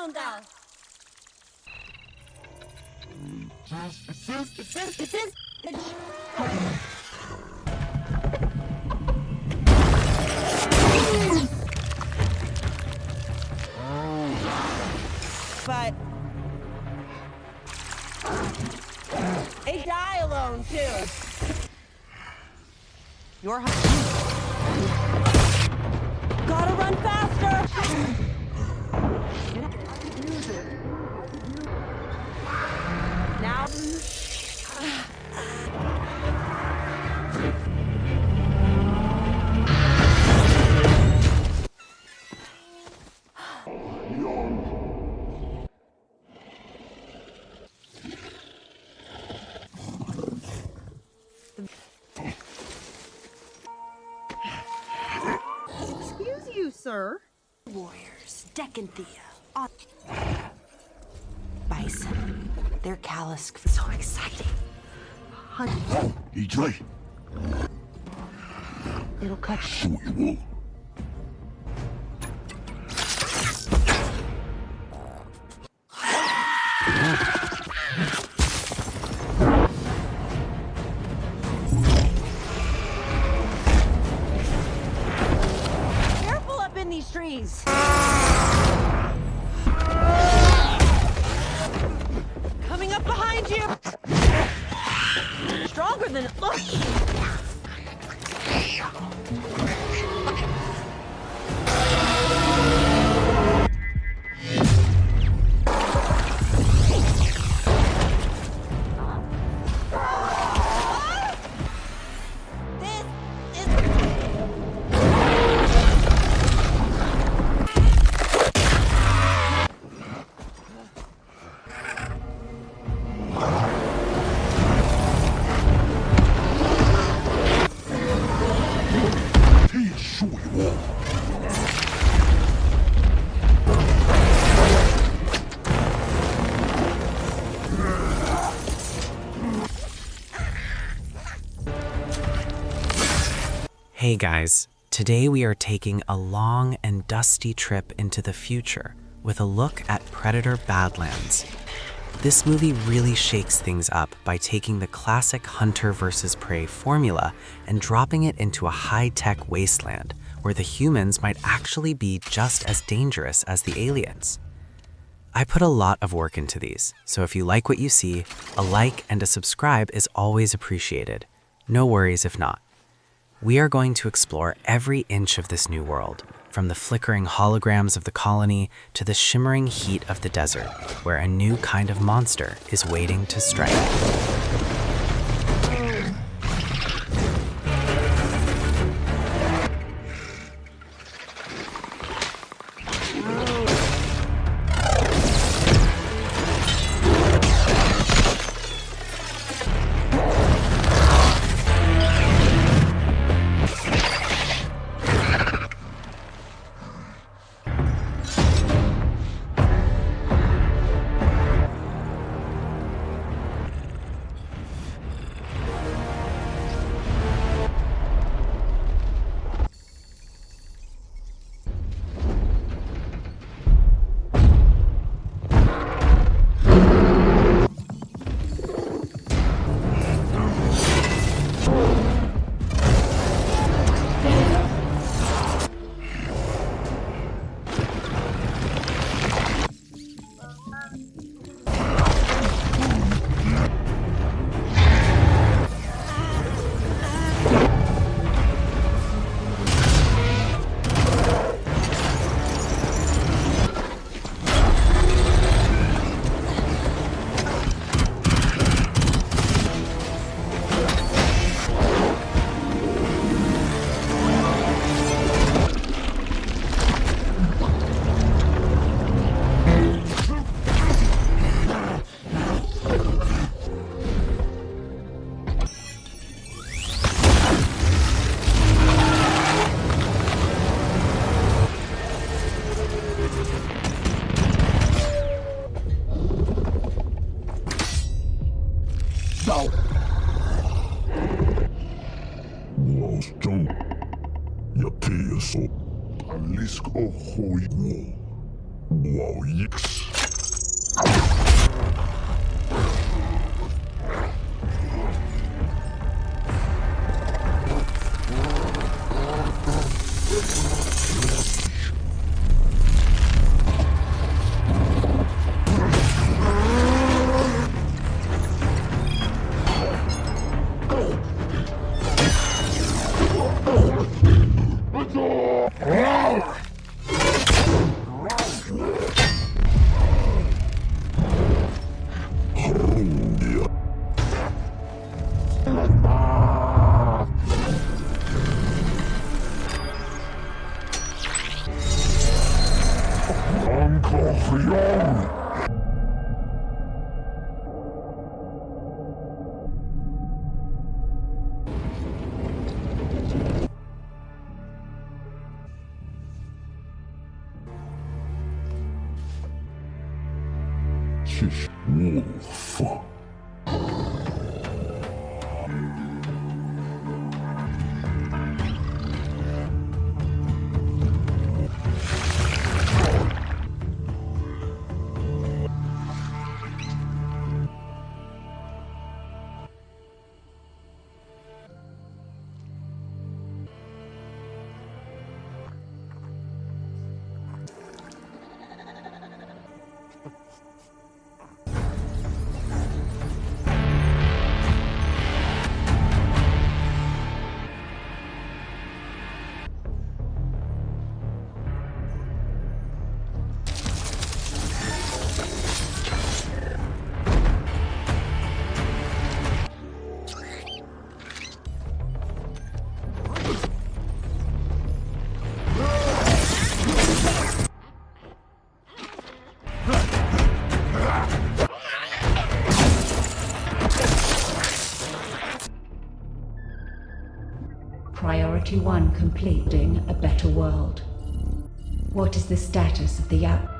found us. But they die alone too. You're gotta run faster. Now. Excuse you, sir. Warriors, Deck and Thea. Bison. They're callous. So exciting. EJ. It'll cut. So you will. Careful up in these trees. Coming up behind you. Stronger than it looks. Hey guys, today we are taking a long and dusty trip into the future with a look at Predator Badlands. This movie really shakes things up by taking the classic hunter versus prey formula and dropping it into a high-tech wasteland where the humans might actually be just as dangerous as the aliens. I put a lot of work into these, so if you like what you see, a like and a subscribe is always appreciated. No worries if not. We are going to explore every inch of this new world, from the flickering holograms of the colony to the shimmering heat of the desert, where a new kind of monster is waiting to strike. Alisk o hoi mo. Wow, yix. Shish wolf. Priority 1 completing a better world. What is the status of the app?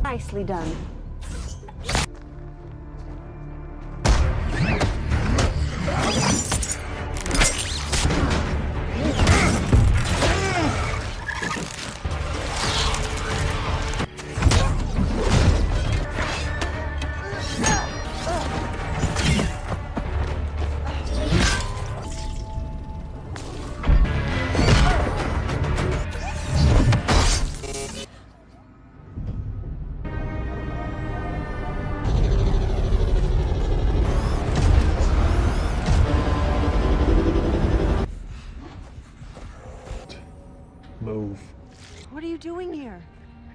Nicely done. Move. What are you doing here?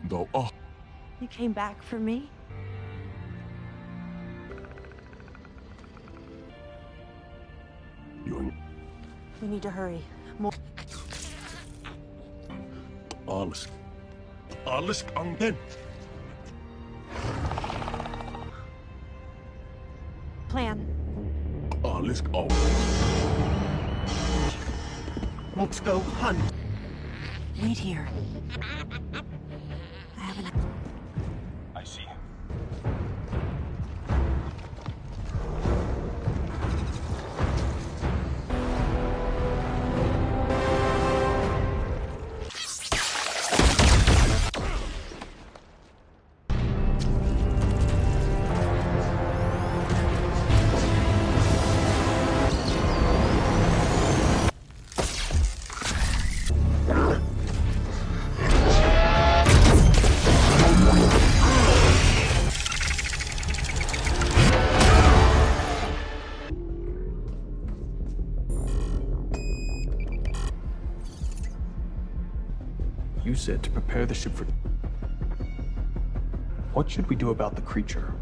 Go. You came back for me? Yun. We need to hurry. More. Alles ang den. Plan. Alles auf. Let's go hunt. Wait here. I have an... I see him. You said to prepare the ship for... What should we do about the creature?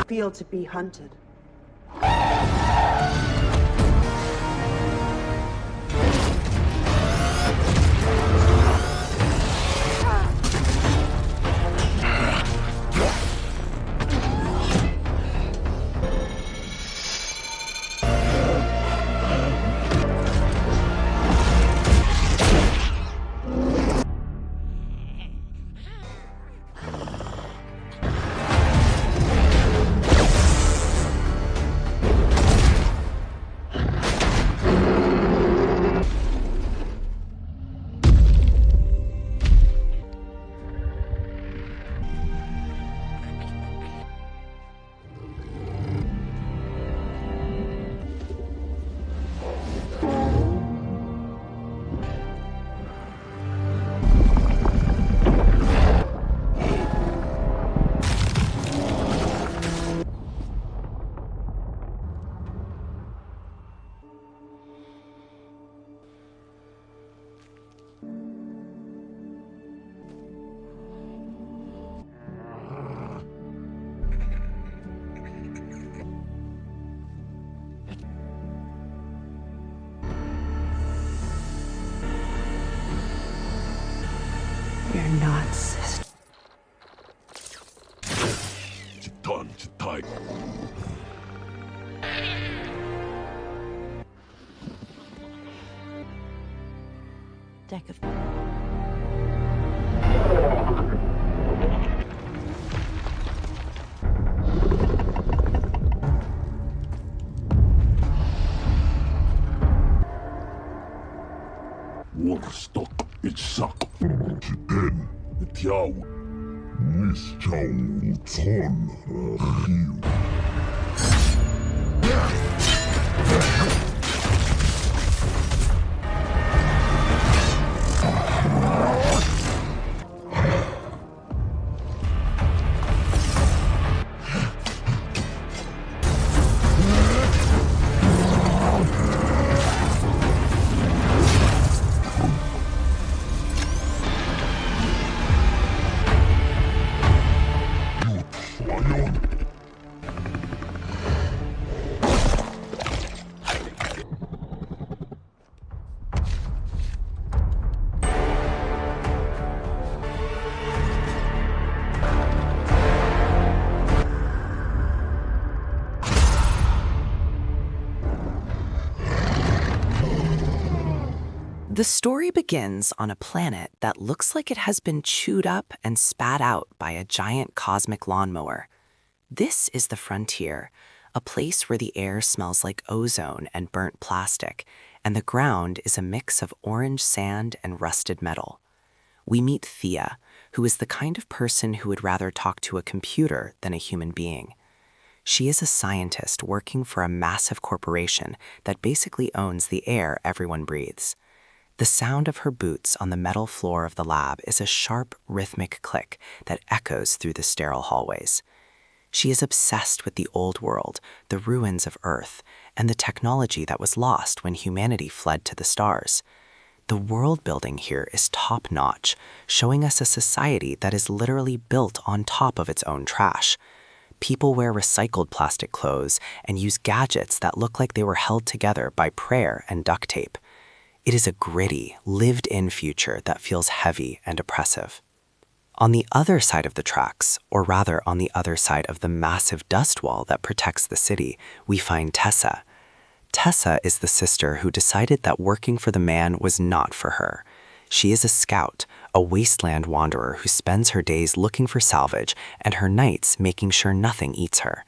Feel to be hunted. not sisters. Chitan, chitai. Deck of... Warstock, itsak. Chiten, itiaw. Nischaw, uton, achiw. The story begins on a planet that looks like it has been chewed up and spat out by a giant cosmic lawnmower. This is the frontier, a place where the air smells like ozone and burnt plastic, and the ground is a mix of orange sand and rusted metal. We meet Thea, who is the kind of person who would rather talk to a computer than a human being. She is a scientist working for a massive corporation that basically owns the air everyone breathes. The sound of her boots on the metal floor of the lab is a sharp, rhythmic click that echoes through the sterile hallways. She is obsessed with the old world, the ruins of Earth, and the technology that was lost when humanity fled to the stars. The world building here is top-notch, showing us a society that is literally built on top of its own trash. People wear recycled plastic clothes and use gadgets that look like they were held together by prayer and duct tape. It is a gritty, lived-in future that feels heavy and oppressive. On the other side of the tracks, or rather on the other side of the massive dust wall that protects the city, we find Tessa. Tessa is the sister who decided that working for the man was not for her. She is a scout, a wasteland wanderer who spends her days looking for salvage and her nights making sure nothing eats her.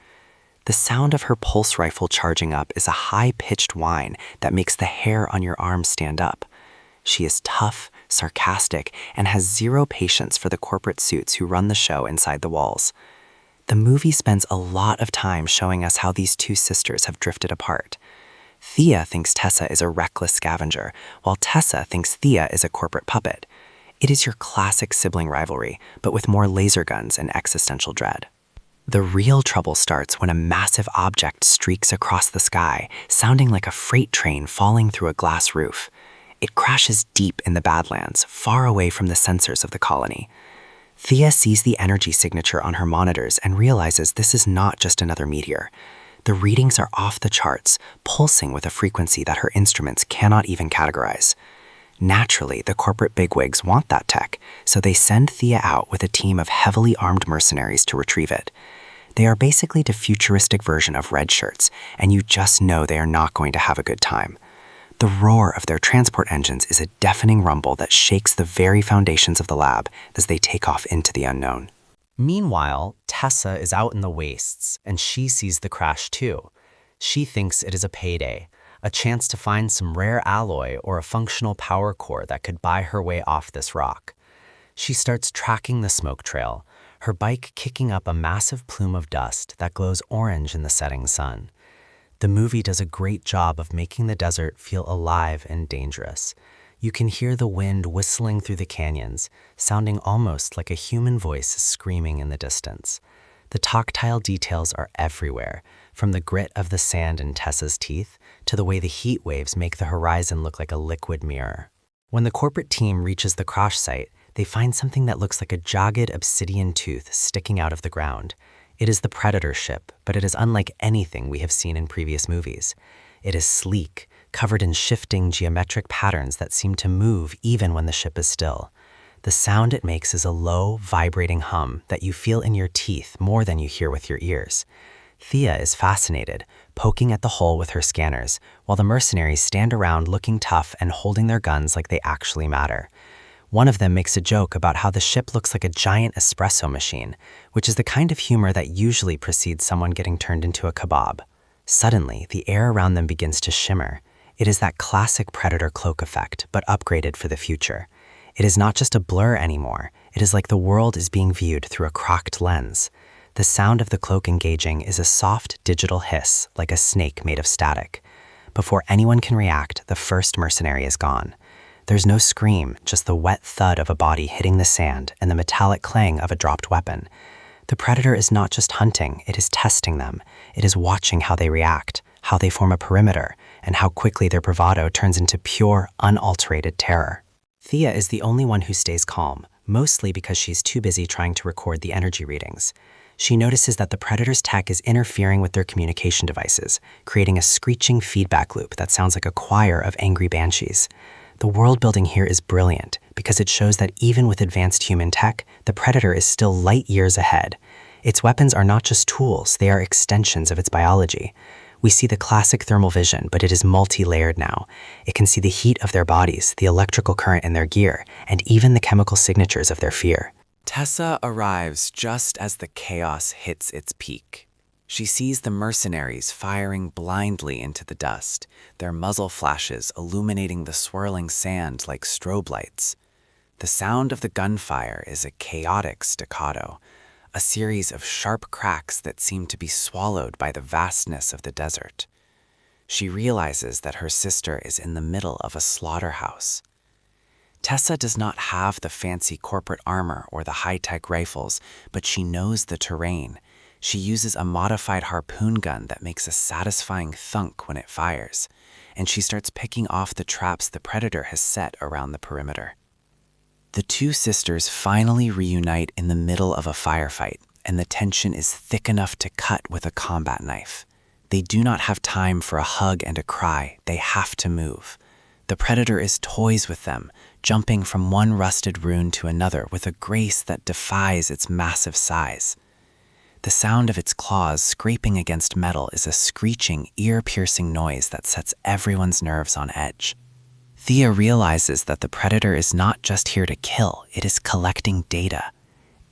The sound of her pulse rifle charging up is a high-pitched whine that makes the hair on your arm stand up. She is tough, sarcastic, and has zero patience for the corporate suits who run the show inside the walls. The movie spends a lot of time showing us how these two sisters have drifted apart. Thea thinks Tessa is a reckless scavenger, while Tessa thinks Thea is a corporate puppet. It is your classic sibling rivalry, but with more laser guns and existential dread. The real trouble starts when a massive object streaks across the sky, sounding like a freight train falling through a glass roof. It crashes deep in the Badlands, far away from the sensors of the colony. Thea sees the energy signature on her monitors and realizes this is not just another meteor. The readings are off the charts, pulsing with a frequency that her instruments cannot even categorize. Naturally, the corporate bigwigs want that tech, so they send Thea out with a team of heavily armed mercenaries to retrieve it. They are basically the futuristic version of red shirts, and you just know they are not going to have a good time. The roar of their transport engines is a deafening rumble that shakes the very foundations of the lab as they take off into the unknown. Meanwhile, Tessa is out in the wastes, and she sees the crash too. She thinks it is a payday, a chance to find some rare alloy or a functional power core that could buy her way off this rock. She starts tracking the smoke trail, her bike kicking up a massive plume of dust that glows orange in the setting sun. The movie does a great job of making the desert feel alive and dangerous. You can hear the wind whistling through the canyons, sounding almost like a human voice screaming in the distance. The tactile details are everywhere, from the grit of the sand in Tessa's teeth to the way the heat waves make the horizon look like a liquid mirror. When the corporate team reaches the crash site, they find something that looks like a jagged obsidian tooth sticking out of the ground. It is the Predator ship, but it is unlike anything we have seen in previous movies. It is sleek, covered in shifting geometric patterns that seem to move even when the ship is still. The sound it makes is a low, vibrating hum that you feel in your teeth more than you hear with your ears. Thea is fascinated, poking at the hole with her scanners, while the mercenaries stand around looking tough and holding their guns like they actually matter. One of them makes a joke about how the ship looks like a giant espresso machine, which is the kind of humor that usually precedes someone getting turned into a kebab. Suddenly, the air around them begins to shimmer. It is that classic Predator cloak effect, but upgraded for the future. It is not just a blur anymore. It is like the world is being viewed through a crocked lens. The sound of the cloak engaging is a soft digital hiss, like a snake made of static. Before anyone can react, the first mercenary is gone. There's no scream, just the wet thud of a body hitting the sand and the metallic clang of a dropped weapon. The Predator is not just hunting, it is testing them. It is watching how they react, how they form a perimeter, and how quickly their bravado turns into pure, unalterated terror. Thea is the only one who stays calm, mostly because she's too busy trying to record the energy readings. She notices that the Predator's tech is interfering with their communication devices, creating a screeching feedback loop that sounds like a choir of angry banshees. The world building here is brilliant because it shows that even with advanced human tech, the Predator is still light years ahead. Its weapons are not just tools, they are extensions of its biology. We see the classic thermal vision, but it is multi-layered now. It can see the heat of their bodies, the electrical current in their gear, and even the chemical signatures of their fear. Tessa arrives just as the chaos hits its peak. She sees the mercenaries firing blindly into the dust, their muzzle flashes illuminating the swirling sand like strobe lights. The sound of the gunfire is a chaotic staccato, a series of sharp cracks that seem to be swallowed by the vastness of the desert. She realizes that her sister is in the middle of a slaughterhouse. Tessa does not have the fancy corporate armor or the high-tech rifles, but she knows the terrain. She uses a modified harpoon gun that makes a satisfying thunk when it fires, and she starts picking off the traps the Predator has set around the perimeter. The two sisters finally reunite in the middle of a firefight, and the tension is thick enough to cut with a combat knife. They do not have time for a hug and a cry. They have to move. The Predator is toys with them, jumping from one rusted ruin to another with a grace that defies its massive size. The sound of its claws scraping against metal is a screeching, ear-piercing noise that sets everyone's nerves on edge. Thea realizes that the Predator is not just here to kill, it is collecting data.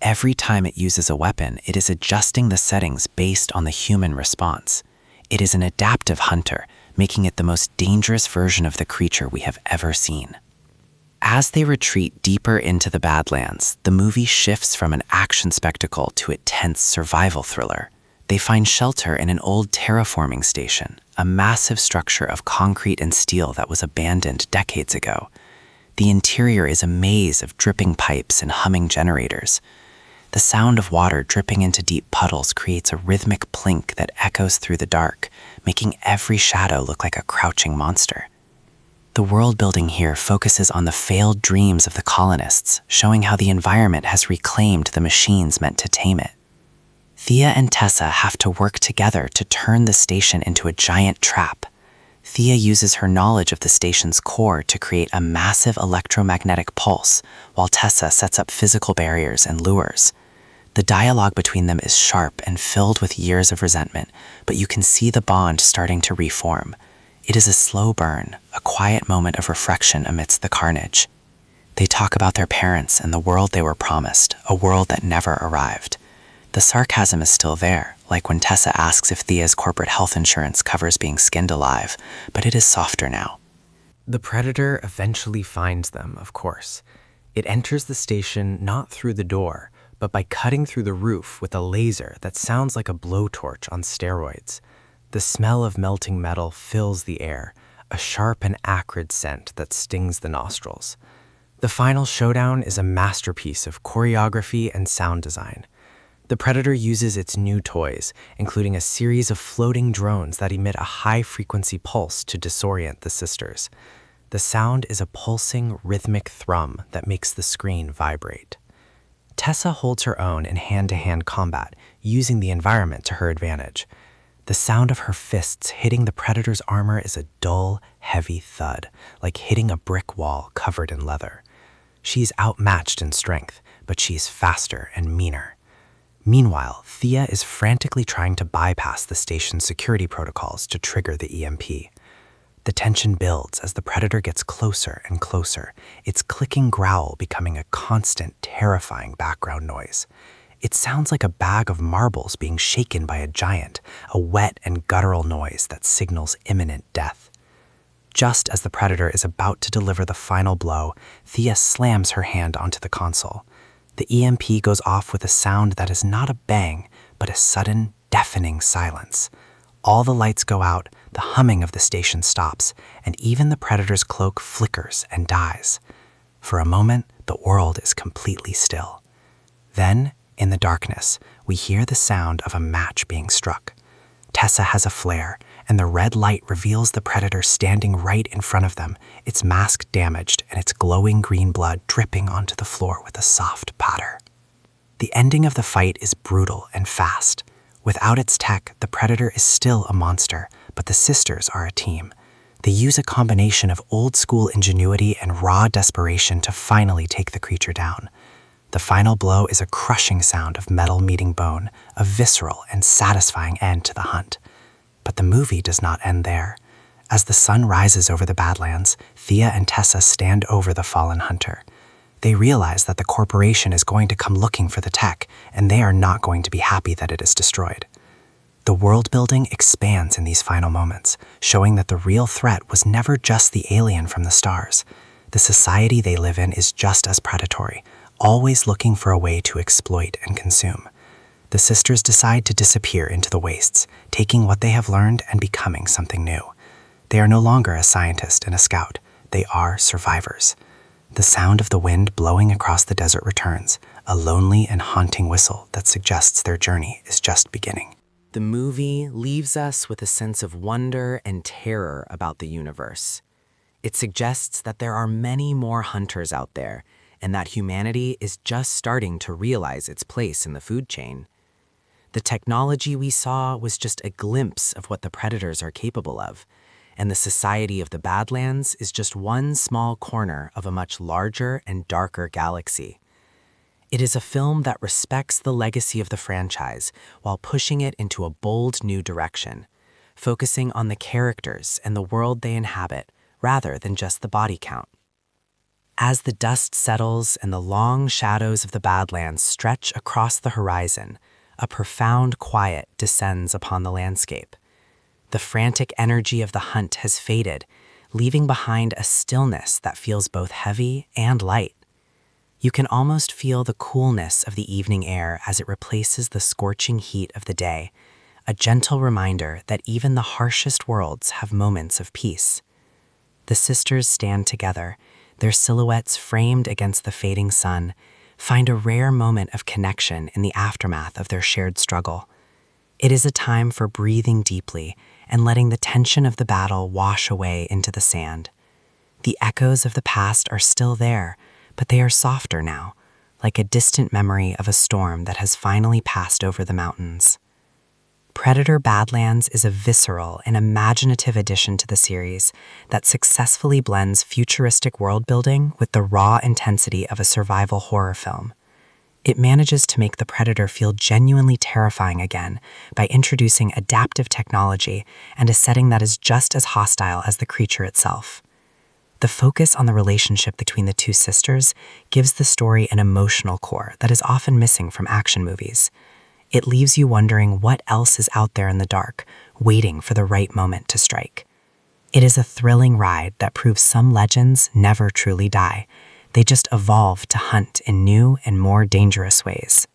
Every time it uses a weapon, it is adjusting the settings based on the human response. It is an adaptive hunter, making it the most dangerous version of the creature we have ever seen. As they retreat deeper into the Badlands, the movie shifts from an action spectacle to a tense survival thriller. They find shelter in an old terraforming station, a massive structure of concrete and steel that was abandoned decades ago. The interior is a maze of dripping pipes and humming generators. The sound of water dripping into deep puddles creates a rhythmic plink that echoes through the dark, making every shadow look like a crouching monster. The world building here focuses on the failed dreams of the colonists, showing how the environment has reclaimed the machines meant to tame it. Thea and Tessa have to work together to turn the station into a giant trap. Thea uses her knowledge of the station's core to create a massive electromagnetic pulse, while Tessa sets up physical barriers and lures. The dialogue between them is sharp and filled with years of resentment, but you can see the bond starting to reform. It is a slow burn, a quiet moment of reflection amidst the carnage. They talk about their parents and the world they were promised, a world that never arrived. The sarcasm is still there, like when Tessa asks if Thea's corporate health insurance covers being skinned alive, but it is softer now. The Predator eventually finds them, of course. It enters the station not through the door, but by cutting through the roof with a laser that sounds like a blowtorch on steroids. The smell of melting metal fills the air, a sharp and acrid scent that stings the nostrils. The final showdown is a masterpiece of choreography and sound design. The Predator uses its new toys, including a series of floating drones that emit a high-frequency pulse to disorient the sisters. The sound is a pulsing, rhythmic thrum that makes the screen vibrate. Tessa holds her own in hand-to-hand combat, using the environment to her advantage. The sound of her fists hitting the Predator's armor is a dull, heavy thud, like hitting a brick wall covered in leather. She's outmatched in strength, but she's faster and meaner. Meanwhile, Thea is frantically trying to bypass the station's security protocols to trigger the EMP. The tension builds as the predator gets closer and closer, its clicking growl becoming a constant, terrifying background noise. It sounds like a bag of marbles being shaken by a giant, a wet and guttural noise that signals imminent death. Just as the predator is about to deliver the final blow, Thea slams her hand onto the console. The EMP goes off with a sound that is not a bang, but a sudden, deafening silence. All the lights go out, the humming of the station stops, and even the predator's cloak flickers and dies. For a moment, the world is completely still. Then, in the darkness, we hear the sound of a match being struck. Tessa has a flare, and the red light reveals the predator standing right in front of them, its mask damaged and its glowing green blood dripping onto the floor with a soft patter. The ending of the fight is brutal and fast. Without its tech, the predator is still a monster, but the sisters are a team. They use a combination of old-school ingenuity and raw desperation to finally take the creature down. The final blow is a crushing sound of metal meeting bone, a visceral and satisfying end to the hunt. But the movie does not end there. As the sun rises over the Badlands, Thea and Tessa stand over the fallen hunter. They realize that the corporation is going to come looking for the tech, and they are not going to be happy that it is destroyed. The world building expands in these final moments, showing that the real threat was never just the alien from the stars. The society they live in is just as predatory, always looking for a way to exploit and consume. The sisters decide to disappear into the wastes, taking what they have learned and becoming something new. They are no longer a scientist and a scout. They are survivors. The sound of the wind blowing across the desert returns, a lonely and haunting whistle that suggests their journey is just beginning. The movie leaves us with a sense of wonder and terror about the universe. It suggests that there are many more hunters out there, and that humanity is just starting to realize its place in the food chain. The technology we saw was just a glimpse of what the predators are capable of, and the society of the Badlands is just one small corner of a much larger and darker galaxy. It is a film that respects the legacy of the franchise while pushing it into a bold new direction, focusing on the characters and the world they inhabit rather than just the body count. As the dust settles and the long shadows of the Badlands stretch across the horizon, a profound quiet descends upon the landscape. The frantic energy of the hunt has faded, leaving behind a stillness that feels both heavy and light. You can almost feel the coolness of the evening air as it replaces the scorching heat of the day, a gentle reminder that even the harshest worlds have moments of peace. The sisters stand together, their silhouettes framed against the fading sun, find a rare moment of connection in the aftermath of their shared struggle. It is a time for breathing deeply and letting the tension of the battle wash away into the sand. The echoes of the past are still there, but they are softer now, like a distant memory of a storm that has finally passed over the mountains. Predator Badlands is a visceral and imaginative addition to the series that successfully blends futuristic world-building with the raw intensity of a survival horror film. It manages to make the predator feel genuinely terrifying again by introducing adaptive technology and a setting that is just as hostile as the creature itself. The focus on the relationship between the two sisters gives the story an emotional core that is often missing from action movies. It leaves you wondering what else is out there in the dark, waiting for the right moment to strike. It is a thrilling ride that proves some legends never truly die. They just evolve to hunt in new and more dangerous ways.